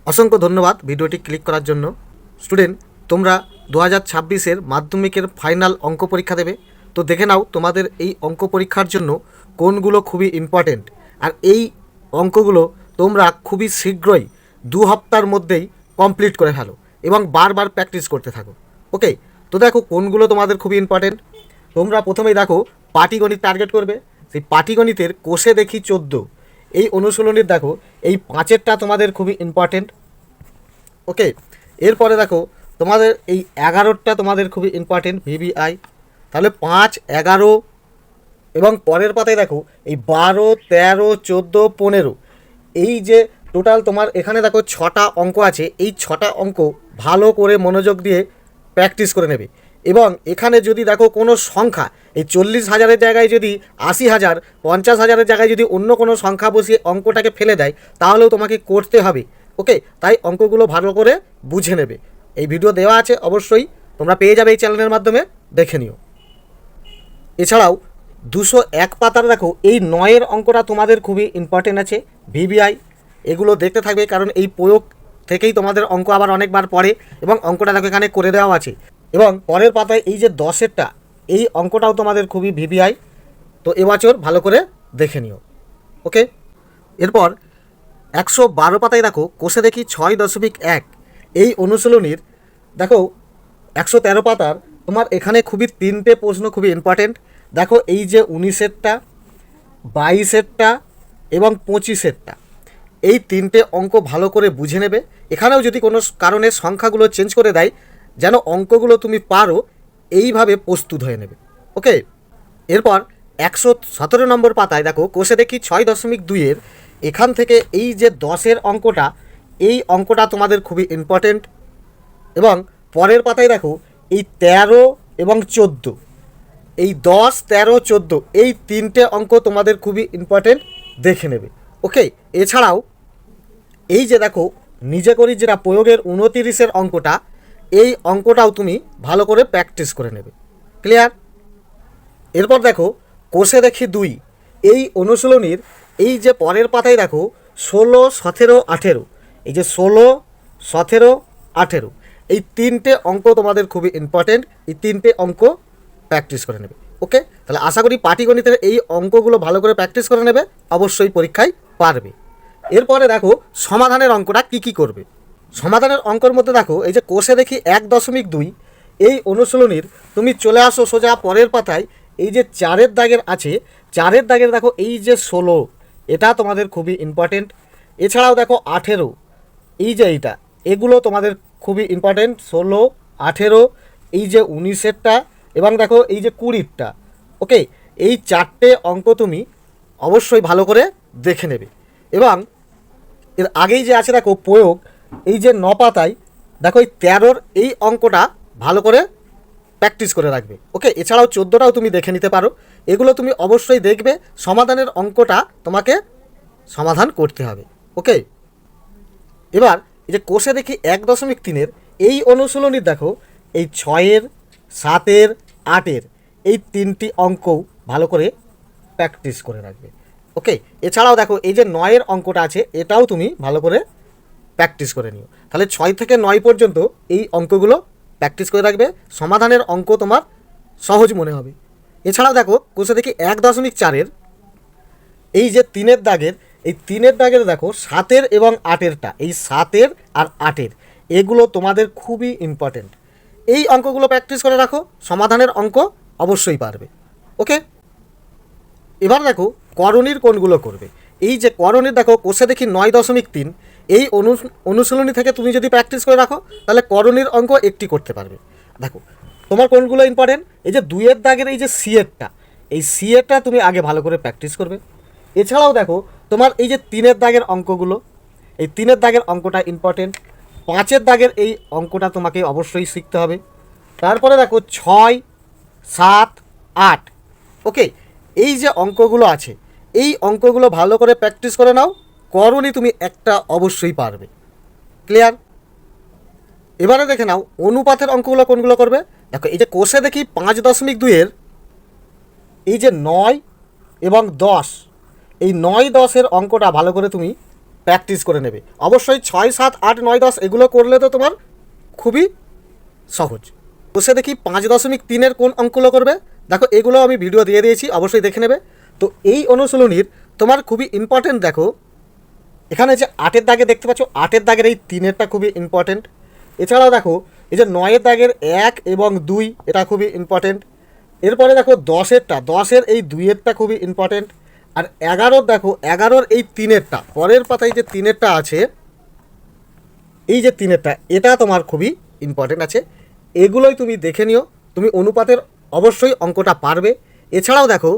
অসংখ্য ধন্যবাদ ভিডিওটি ক্লিক করার জন্য। স্টুডেন্ট, তোমরা 2026-এর মাধ্যমিকের ফাইনাল অঙ্ক পরীক্ষা দেবে। তো দেখে নাও তোমাদের এই অঙ্ক পরীক্ষার জন্য কোনগুলো খুবই ইম্পর্টেন্ট, আর এই অঙ্কগুলো তোমরা খুবই শীঘ্রই 2 সপ্তাহের মধ্যেই কমপ্লিট করে ফেলো এবং বারবার প্র্যাকটিস করতে থাকো। ওকে, তো দেখো কোনগুলো তোমাদের খুবই ইম্পর্টেন্ট। তোমরা প্রথমেই দেখো পাটিগণিত টার্গেট করবে। সেই পাটিগণিতের কোষে দেখি 14 এই অনুশীলনীর দেখো এই 5-এরটা তোমাদের খুবই ইম্পর্টেন্ট। ওকে, এরপরে দেখো তোমাদের এই 11টা তোমাদের খুবই ইম্পর্টেন্ট ভিভিআই। তাহলে 5, 11 এবং পরের পাতায় দেখো এই 12, 13, 14, 15 এই যে টোটাল তোমার এখানে দেখো 6টা অঙ্ক আছে। এই 6টা অঙ্ক ভালো করে মনোযোগ দিয়ে প্র্যাকটিস করে নেবে। এবং এখানে যদি দেখো কোনো সংখ্যা এই 40,000-এর জায়গায় যদি 80,000, 50,000-এর জায়গায় যদি অন্য কোনো সংখ্যা বসিয়ে অঙ্কটাকে ফেলে দেয়, তাহলেও তোমাকে করতে হবে। ওকে, তাই অঙ্কগুলো ভালো করে বুঝে নেবে। এই ভিডিও দেওয়া আছে, অবশ্যই তোমরা পেয়ে যাবে এই চ্যানেলের মাধ্যমে, দেখে নিও। এছাড়াও 201 পাতার দেখো এই 9-এর অঙ্কটা তোমাদের খুবই ইম্পর্টেন্ট আছে ভিভিআই। এগুলো দেখতে থাকবে, কারণ এই প্রয়োগ থেকেই তোমাদের অঙ্ক আবার অনেকবার পড়ে এবং অঙ্কটা দেখো এখানে করে দেওয়া আছে। এবং পরের পাতায় এই যে 10-এরটা এই অঙ্কটাও তোমাদের খুবই ভিভিআই। তো এবছর ভালো করে দেখে নিও। ওকে, এরপর 112 পাতায় দেখো কোষে দেখি 6.1 এই অনুশীলনীর দেখো 113 পাতার তোমার এখানে খুবই 3টে প্রশ্ন খুবই ইম্পর্টেন্ট। দেখো এই যে 19-এরটা, 22-এরটা এবং 25-এরটা এই 3টে অঙ্ক ভালো করে বুঝে নেবে। এখানেও যদি কোনো কারণে সংখ্যাগুলো চেঞ্জ করে দেয়, যেন অঙ্কগুলো তুমি পারো এইভাবে প্রস্তুত হয়ে নেবে। ওকে, এরপর 117 নম্বর পাতায় দেখো কোষে দেখি 6.2-এর এখান থেকে এই যে 10-এর অঙ্কটা, এই অঙ্কটা তোমাদের খুবই ইম্পর্টেন্ট। এবং পরের পাতায় দেখো এই 13 এবং 14 এই 10, 13, 14 এই 3টে অঙ্ক তোমাদের খুবই ইম্পর্টেন্ট, দেখে নেবে। ওকে, এছাড়াও এই যে দেখো নিজে করি যেটা প্রয়োগের 29-এর অঙ্কটা, এই অঙ্কটাও তুমি ভালো করে প্র্যাকটিস করে নেবে। ক্লিয়ার? এরপর দেখো কোষে দেখি 2 এই অনুশীলনীর এই যে পরের পাতায় দেখো 16, 17, 18 এই যে 16, 17, 18 এই 3টে অঙ্ক তোমাদের খুবই ইম্পর্টেন্ট। এই 3টে অঙ্ক প্র্যাকটিস করে নেবে। ওকে, তাহলে আশা করি পাটিগণিতের এই অঙ্কগুলো ভালো করে প্র্যাকটিস করে নেবে, অবশ্যই পরীক্ষায় পারবে। এরপরে দেখো সমাধানের অঙ্কটা কি করবে। সমাধানের অঙ্কের মধ্যে দেখো এই যে কোষে দেখি 1.2 এই অনুশীলনীর তুমি চলে আসো সোজা পরের পাতায় এই যে 4-এর দাগের আছে, 4-এর দাগের দেখো এই যে 16 এটা তোমাদের খুবই ইম্পর্টেন্ট। এছাড়াও দেখো 18 এই যে এইটা, এগুলো তোমাদের খুবই ইম্পর্টেন্ট। 16, 18 এই যে 19-এরটা এবং দেখো এই যে 20-টা। ওকে, এই 4টে অঙ্ক তুমি অবশ্যই ভালো করে দেখে নেবে। এবং এর আগেই যে আছে দেখো প্রয়োগ এই যে 9 পাতায় দেখো এই 13-র এই অঙ্কটা ভালো করে প্র্যাকটিস করে রাখবে। ওকে, এছাড়াও 14টাও তুমি দেখে নিতে পারো। এগুলো তুমি অবশ্যই দেখবে, সমাধানের অঙ্কটা তোমাকে সমাধান করতে হবে। ওকে, এবার এই যে কোষে দেখি 1.3-এর এই অনুশীলনীর দেখো এই 6-এর, 7-এর, 8-এর এই 3টি অঙ্কও ভালো করে প্র্যাকটিস করে রাখবে। ওকে, এছাড়াও দেখো এই যে 9-এর অঙ্কটা আছে, এটাও তুমি ভালো করে প্র্যাকটিস করে নিও। তাহলে 6 থেকে 9 পর্যন্ত এই অঙ্কগুলো প্র্যাকটিস করে রাখবে, সমাধানের অঙ্ক তোমার সহজ মনে হবে। এছাড়াও দেখো কোষে দেখি 1.4-এর এই যে 3-এর দাগের, এই 3-এর দাগের দেখো 7-এর এবং 8-এরটা, এই 7-এর আর 8-এর এগুলো তোমাদের খুবই ইম্পর্টেন্ট। এই অঙ্কগুলো প্র্যাকটিস করে রাখো, সমাধানের অঙ্ক অবশ্যই পারবে। ওকে, এবার দেখো করণীর কোনগুলো করবে। এই যে করণীর দেখো কোষে দেখি 9.3 এই অনুশীলনী থেকে তুমি যদি প্র্যাকটিস করে রাখো, তাহলে করণীর অঙ্ক একটি করতে পারবে। দেখো তোমার কোনগুলো ইম্পর্টেন্ট, এই যে 2-এর দাগের এই যে সিএরটা, এই সিএরটা তুমি আগে ভালো করে প্র্যাকটিস করবে। এছাড়াও দেখো তোমার এই যে 3-এর দাগের অঙ্কগুলো, এই 3-এর দাগের অঙ্কটা ইম্পর্টেন্ট। 5-এর দাগের এই অঙ্কটা তোমাকে অবশ্যই শিখতে হবে। তারপরে দেখো 6, 7, 8 ওকে, এই যে অঙ্কগুলো আছে এই অঙ্কগুলো ভালো করে প্র্যাকটিস করে নাও, করণী তুমি একটা অবশ্যই পারবে। ক্লিয়ার? এবারে দেখে নাও অনুপাতের অঙ্কগুলো কোনগুলো করবে। দেখো এই যে কোষে দেখি 5.2-এর এই যে 9 এবং 10 এই 9, 10-এর অঙ্কটা ভালো করে তুমি প্র্যাকটিস করে নেবে। অবশ্যই 6, 7, 8, 9, 10 এগুলো করলে তো তোমার খুবই সহজ। বসে দেখি 5.3-এর কোন অঙ্কগুলো করবে। দেখো এগুলো আমি ভিডিও দিয়ে দিয়েছি, অবশ্যই দেখে নেবে। তো এই অনুশীলনীর তোমার খুবই ইম্পর্টেন্ট, দেখো এখানে যে 8-এর দাগে দেখতে পাচ্ছ, 8-এর দাগের এই 3-এরটা খুবই ইম্পর্টেন্ট। এছাড়াও দেখো এই যে 9-এর দাগের 1 এবং 2 এটা খুবই ইম্পর্টেন্ট। এরপরে দেখো 10-এরটা, 10-এর এই 2-এরটা খুবই ইম্পর্টেন্ট। আর 11-র দেখো 11-র এই 3-এরটা, পরের পাতায় যে 3-এরটা আছে, এই যে 3-এরটা এটা তোমার খুবই ইম্পর্টেন্ট আছে। এগুলোই তুমি দেখে নিও, তুমি অনুপাতের অবশ্যই অঙ্কটা পারবে। এছাড়াও দেখো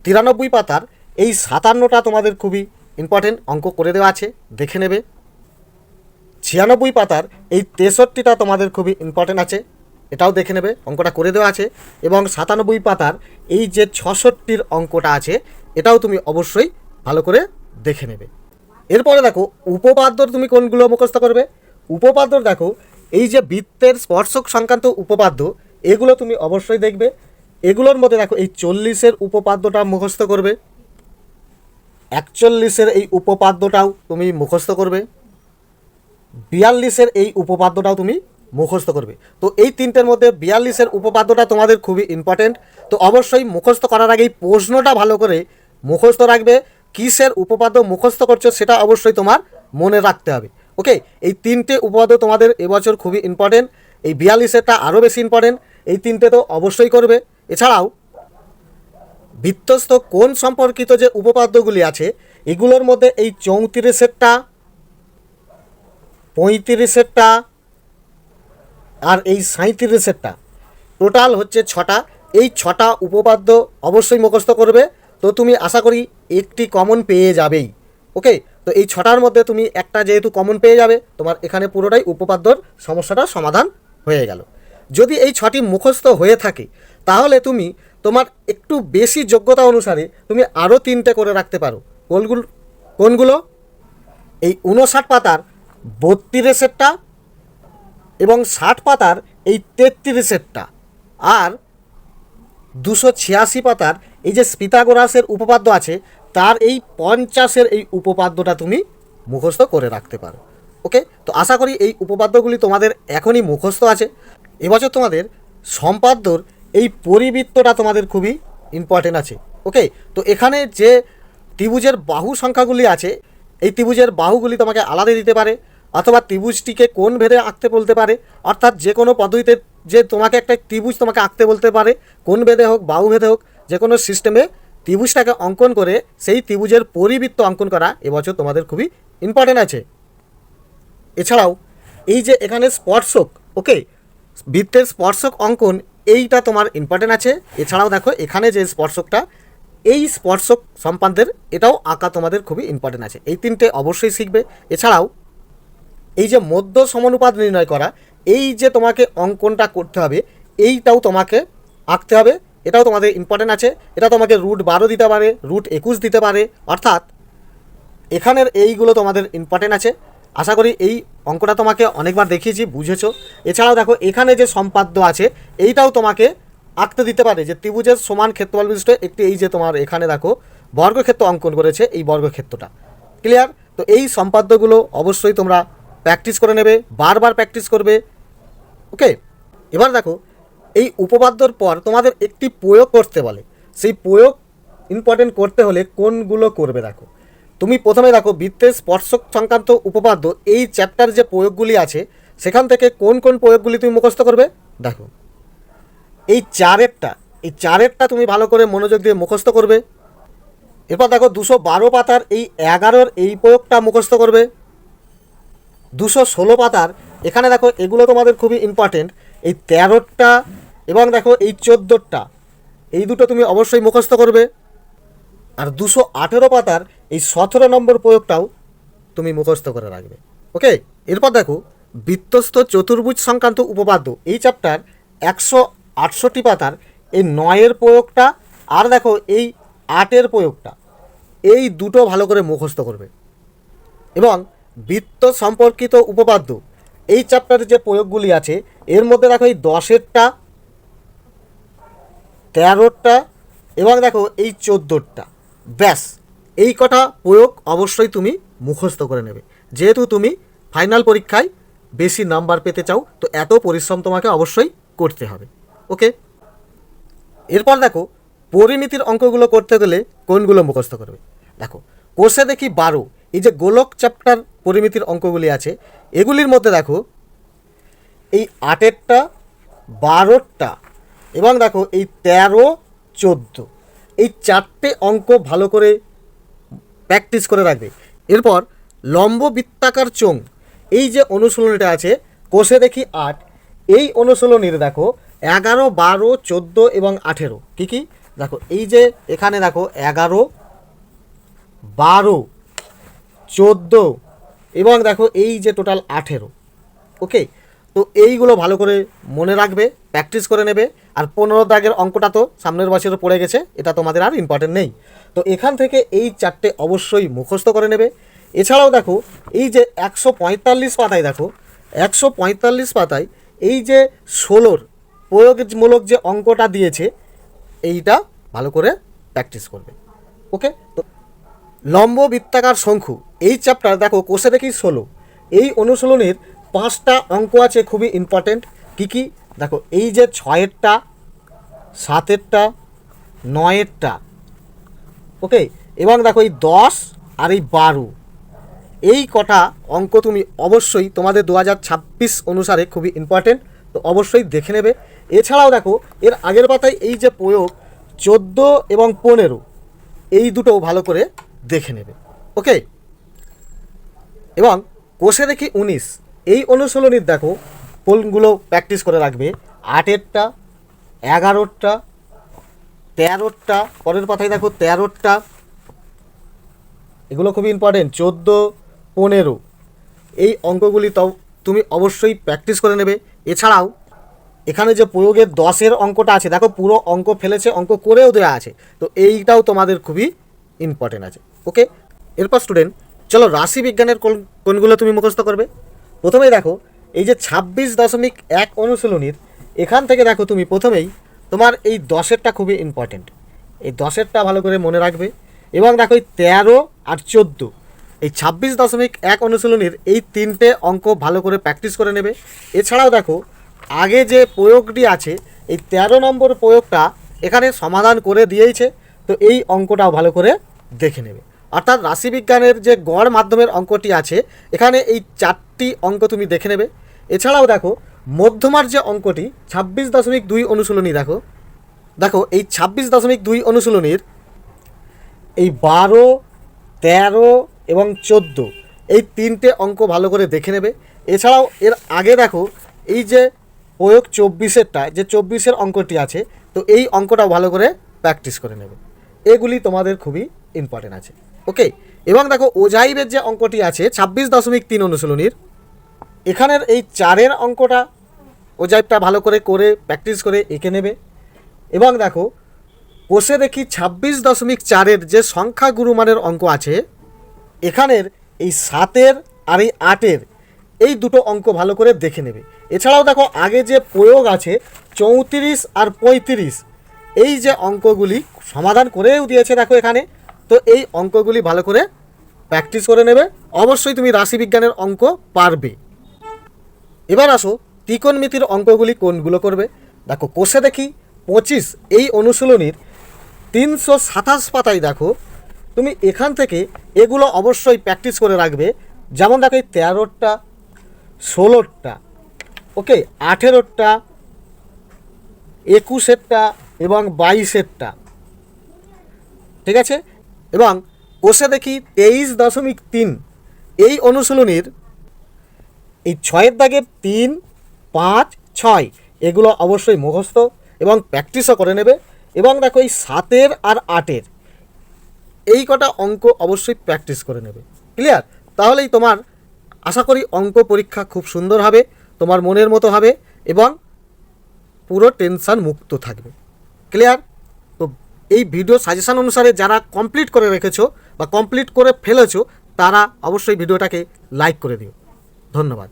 93 পাতার এই 57টা তোমাদের খুবই ইম্পর্টেন্ট, অঙ্ক করে দেওয়া আছে, দেখে নেবে। 96 পাতার এই 63টা তোমাদের খুবই ইম্পর্টেন্ট আছে, এটাও দেখে নেবে, অঙ্কটা করে দেওয়া আছে। এবং 97 পাতার এই যে 66-র অঙ্কটা আছে, এটাও তুমি অবশ্যই ভালো করে দেখে নেবে। এরপরে দেখো উপপাদ্যর তুমি কোনগুলো মুখস্থ করবে। উপপাদ্যর দেখো এই যে বৃত্তের স্পর্শক সংক্রান্ত উপপাদ্য, এগুলো তুমি অবশ্যই দেখবে। এগুলোর মধ্যে দেখো এই 40-এর উপপাদ্যটা মুখস্থ করবে, 41-এর এই উপপাদ্যটাও তুমি মুখস্থ করবে, 42-এর এই উপপাদ্যটাও তুমি মুখস্থ করবে। তো এই 3টের মধ্যে 42-এর উপপাদ্যটা তোমাদের খুবই ইম্পর্টেন্ট। তো অবশ্যই মুখস্থ করার আগেই প্রশ্নটা ভালো করে মুখস্থ রাখবে। কিসের উপপাদ্য মুখস্থ করছো সেটা অবশ্যই তোমার মনে রাখতে হবে। ওকে, এই 3টে উপপাদ্য তোমাদের এবছর খুবই ইম্পর্টেন্ট। এই 42-এরটা আরও বেশি ইম্পর্টেন্ট, এই 3টে তো অবশ্যই করবে। এছাড়াও বৃত্তস্থ কোণ সম্পর্কিত যে উপপাদ্যগুলি আছে, এগুলোর মধ্যে এই 34-এরটা, 35-এরটা আর এই 37-এরটা, টোটাল হচ্ছে 6টা। এই 6টা উপপাদ্য অবশ্যই মুখস্থ করবে। তো তুমি আশা করি একটি কমন পেয়ে যাবেই। ওকে, তো এই 6টার মধ্যে তুমি একটা যেহেতু কমন পেয়ে যাবে, তোমার এখানে পুরোটাই উপপাদ্যর সমস্যাটা সমাধান হয়ে গেল। যদি এই 6টি মুখস্থ হয়ে থাকে, তাহলে তুমি তোমার একটু বেশি যোগ্যতা অনুসারে তুমি আরও 3টে করে রাখতে পারো। কোনগুলো? এই 59 পাতার 32-এরটা এবং 60 পাতার এই 33-এরটা, আর 286 পাতার এই যে পিথাগোরাসের উপপাদ্য আছে, তার এই 50-এর এই উপপাদ্যটা তুমি মুখস্থ করে রাখতে পারো। ওকে, তো আশা করি এই উপপাদ্যগুলি তোমাদের এখনই মুখস্থ আছে। এবছর তোমাদের সম্পাদ্যর এই পরিবৃত্তটা তোমাদের খুবই ইম্পর্টেন্ট আছে। ওকে, তো এখানে যে ত্রিভুজের বাহু সংখ্যাগুলি আছে, এই ত্রিভুজের বাহুগুলি তোমাকে আলাদা দিতে পারে, অথবা ত্রিভুজটিকে কোন ভেদে আঁকতে বলতে পারে। অর্থাৎ যে কোনো পদ্ধতিতে যে তোমাকে একটা ত্রিভুজ তোমাকে আঁকতে বলতে পারে, কোন ভেদে হোক বাহু ভেদে হোক, যে কোনো সিস্টেমে ত্রিভুজটাকে অঙ্কন করে সেই ত্রিভুজের পরিবৃত্ত অঙ্কন করা এবছর তোমাদের খুবই ইম্পর্টেন্ট আছে। এছাড়াও এই যে এখানে স্পর্শক, ওকে, বৃত্তের স্পর্শক অঙ্কন, এইটা তোমার ইম্পর্টেন্ট আছে। এছাড়াও দেখো এখানে যে স্পর্শকটা, এই স্পর্শক সম্পাদ্যের এটাও আঁকা তোমাদের খুবই ইম্পর্টেন্ট আছে। এই 3টে অবশ্যই শিখবে। এছাড়াও এই যে মধ্য সমানুপাত নির্ণয় করা, এই যে তোমাকে অঙ্কনটা করতে হবে, এইটাও তোমাকে আঁকতে হবে, এটাও তোমাদের ইম্পর্টেন্ট আছে। এটা তোমাকে √12 দিতে পারে, √21 দিতে পারে, অর্থাৎ এখানের এইগুলো তোমাদের ইম্পর্টেন্ট আছে। আশা করি এই অঙ্কটা তোমাকে অনেকবার দেখিয়েছি, বুঝেছো। এছাড়াও দেখো এখানে যে সম্পাদ্য আছে, এইটাও তোমাকে আঁকতে দিতে পারে, যে ত্রিভুজের সমান ক্ষেত্রফল বিশিষ্ট একটি, এই যে তোমার এখানে দেখো বর্গক্ষেত্র অঙ্কন করেছে, এই বর্গক্ষেত্রটা ক্লিয়ার। তো এই সম্পাদ্যগুলো অবশ্যই তোমরা প্র্যাকটিস করে নেবে, বারবার প্র্যাকটিস করবে। ওকে, এবার দেখো এই উপপাদ্যর পর তোমাদের একটি প্রয়োগ করতে বলে, সেই প্রয়োগ ইম্পর্টেন্ট করতে হলে কোনগুলো করবে। দেখো তুমি প্রথমে দেখো বৃত্তের স্পর্শক সংক্রান্ত উপপাদ্য, এই চ্যাপ্টার যে প্রয়োগগুলি আছে সেখান থেকে কোন কোন প্রয়োগগুলি তুমি মুখস্থ করবে। দেখো এই 4-এরটা তুমি ভালো করে মনোযোগ দিয়ে মুখস্থ করবে। এরপর দেখো 212 পাতার এই 11-র এই প্রয়োগটা মুখস্থ করবে। 216 পাতার এখানে দেখো এগুলো তোমাদের খুবই ইম্পর্টেন্ট, এই 13টা এবং দেখো এই 14টা, এই দুটো তুমি অবশ্যই মুখস্থ করবে। আর 218 পাতার এই 17 নম্বর প্রয়োগটাও তুমি মুখস্থ করে রাখবে। ওকে, এরপর দেখো বৃত্তস্থ চতুর্ভুজ সংক্রান্ত উপপাদ্য, এই চ্যাপ্টার 168 পাতার এই 9-এর প্রয়োগটা, আর দেখো এই 8-এর প্রয়োগটা, এই দুটো ভালো করে মুখস্থ করবে। এবং বৃত্ত সম্পর্কিত উপপাদ্য, এই চ্যাপ্টারে যে প্রয়োগগুলি আছে, এর মধ্যে দেখো এই 10-এরটা, 13টা এবং দেখো এই 14টা, ব্যাস এই কটা প্রয়োগ অবশ্যই তুমি মুখস্থ করে নেবে। যেহেতু তুমি ফাইনাল পরীক্ষায় বেশি নাম্বার পেতে চাও, তো এত পরিশ্রম তোমাকে অবশ্যই করতে হবে। ওকে, এরপর দেখো পরিমিতির অঙ্কগুলো করতে গেলে কোনগুলো মুখস্থ করবে। দেখো কোষে দেখি 12, এই যে গোলক চ্যাপ্টার পরিমিতির অঙ্কগুলি আছে, এগুলির মধ্যে দেখো এই 8টা, 12টা এবং দেখো এই 13, 14, এই 4টে অঙ্ক ভালো করে প্র্যাকটিস করে রাখবে। এরপর লম্ব বৃত্তাকার চোঙ, এই যে অনুশীলনীটা আছে কোষে দেখি 8, এই অনুশীলনীর দেখো 11, 12, 14 এবং 18 কী কী দেখো, এই যে এখানে দেখো 11, 12, 14 এবং দেখো এই যে টোটাল 18। ওকে, তো এইগুলো ভালো করে মনে রাখবে, প্র্যাকটিস করে নেবে। আর 15 দাগের অঙ্কটা তো সামনের বছরে পড়ে গেছে, এটা তোমাদের আর ইম্পর্টেন্ট নেই। তো এখান থেকে এই 4টে অবশ্যই মুখস্থ করে নেবে। এছাড়াও দেখো এই যে 145 পাতায়, দেখো 145 পাতায় এই যে 16র প্রয়োগমূলক যে অঙ্কটা দিয়েছে, এইটা ভালো করে প্র্যাকটিস করবে। ওকে, তো লম্ব বৃত্তাকার শঙ্কু এই চ্যাপ্টার দেখো কোষে দেখি 16, এই অনুশীলনীর 5টা অঙ্ক আছে খুবই ইম্পর্টেন্ট। কী কী দেখো, এই যে 6এরটা, 7এরটা, 9এরটা, ওকে, এবং দেখো এই 10 আর এই 12, এই কটা অঙ্ক তুমি অবশ্যই তোমাদের 2026 অনুসারে খুবই ইম্পর্টেন্ট, তো অবশ্যই দেখে নেবে। এছাড়াও দেখো এর আগের পাতায় এই যে প্রয়োগ 14 এবং 15, এই দুটোও ভালো করে দেখে নেবে। ওকে, এবং কোষে দেখি 19, এই অনুশীলনীর দেখো কোনগুলো প্র্যাকটিস করে রাখবে, 8এরটা, 11টা, 13টা, পরের পাতায় দেখো 13টা, এগুলো খুবই ইম্পর্টেন্ট, 14, 15, এই অঙ্কগুলি তো তুমি অবশ্যই প্র্যাকটিস করে নেবে। এছাড়াও এখানে যে প্রয়োগের 10-এর অঙ্কটা আছে, দেখো পুরো অঙ্ক ফেলেছে, অঙ্ক করেও দেওয়া আছে, তো এইটাও তোমাদের খুবই ইম্পর্টেন্ট আছে। ওকে, এরপর স্টুডেন্ট চলো রাশি বিজ্ঞানের কোনগুলো তুমি মুখস্থ করবে। প্রথমেই দেখো এই যে 26.1 অনুশীলনীর এখান থেকে দেখো তুমি প্রথমেই তোমার এই 10-এরটা খুবই ইম্পর্টেন্ট, এই 10-এরটা ভালো করে মনে রাখবে। এবং দেখো এই 13 আর 14, এই 26.1 অনুশীলনীর এই 3টে অঙ্ক ভালো করে প্র্যাকটিস করে নেবে। এছাড়াও দেখো আগে যে প্রয়োগটি আছে, এই 13 নম্বর প্রয়োগটা এখানে সমাধান করে দিয়েছে, তো এই অঙ্কটাও ভালো করে দেখে নেবে। অর্থাৎ রাশিবিজ্ঞানের যে গড় মাধ্যমের অঙ্কটি আছে, এখানে এই 4টি অঙ্ক তুমি দেখে নেবে। এছাড়াও দেখো মধ্যমার যে অঙ্কটি 26.2 অনুশীলনী, দেখো দেখো এই 26.2 অনুশীলনীর এই 12, 13 এবং 14, এই 3টে অঙ্ক ভালো করে দেখে নেবে। এছাড়াও এর আগে দেখো এই যে প্রয়োগ 24-এরটা, যে 24-এর অঙ্কটি আছে, তো এই অঙ্কটাও ভালো করে প্র্যাকটিস করে নেবে। এগুলি তোমাদের খুবই ইম্পর্টেন্ট আছে। ওকে, এবং দেখো ওজাইবের যে অঙ্কটি আছে 26.3 অনুশীলনীর, এখানের এই 4-এর অঙ্কটা ওজাইবটা ভালো করে প্র্যাকটিস করে এঁকে নেবে। এবং দেখো কোষে দেখি 26.4-এর যে সংখ্যা গুরুমানের অঙ্ক আছে, এখানের এই 7-এর আর এই 8-এর এই দুটো অঙ্ক ভালো করে দেখে নেবে। এছাড়াও দেখো আগে যে প্রয়োগ আছে 34 আর 35, এই যে অঙ্কগুলি সমাধান করেও দিয়েছে দেখো এখানে, তো এই অঙ্কগুলি ভালো করে প্র্যাকটিস করে নেবে। অবশ্যই তুমি রাশিবিজ্ঞানের অঙ্ক পারবে। এবার আসো ত্রিকোণমিতির অঙ্কগুলি কোনগুলো করবে। দেখো কোষে দেখি 25, এই অনুশীলনীর 327 পাতায় দেখো তুমি এখান থেকে এগুলো অবশ্যই প্র্যাকটিস করে রাখবে। যেমন দেখো এই 13টা, 16টা, ওকে, 18টা, 21-এরটা এবং 22-এরটা, ঠিক আছে। এবং কোষে দেখি 23.3, এই অনুশীলনীর এই 6-এর দাগের 3, 5, 6, এগুলো অবশ্যই মুখস্থ এবং প্র্যাকটিসও করে নেবে। এবং দেখো এই 7-এর আর 8-এর এই কটা অঙ্ক অবশ্যই প্র্যাকটিস করে নেবে। ক্লিয়ার? তাহলেই তোমার আশা করি অঙ্ক পরীক্ষা খুব সুন্দর হবে, তোমার মনের মতো হবে এবং পুরো টেনশন মুক্ত থাকবে। ক্লিয়ার? তো এই ভিডিও সাজেশন অনুসারে যারা কমপ্লিট করে রেখেছো বা কমপ্লিট করে ফেলেছো, তারা অবশ্যই ভিডিওটাকে লাইক করে দিও। ধন্যবাদ।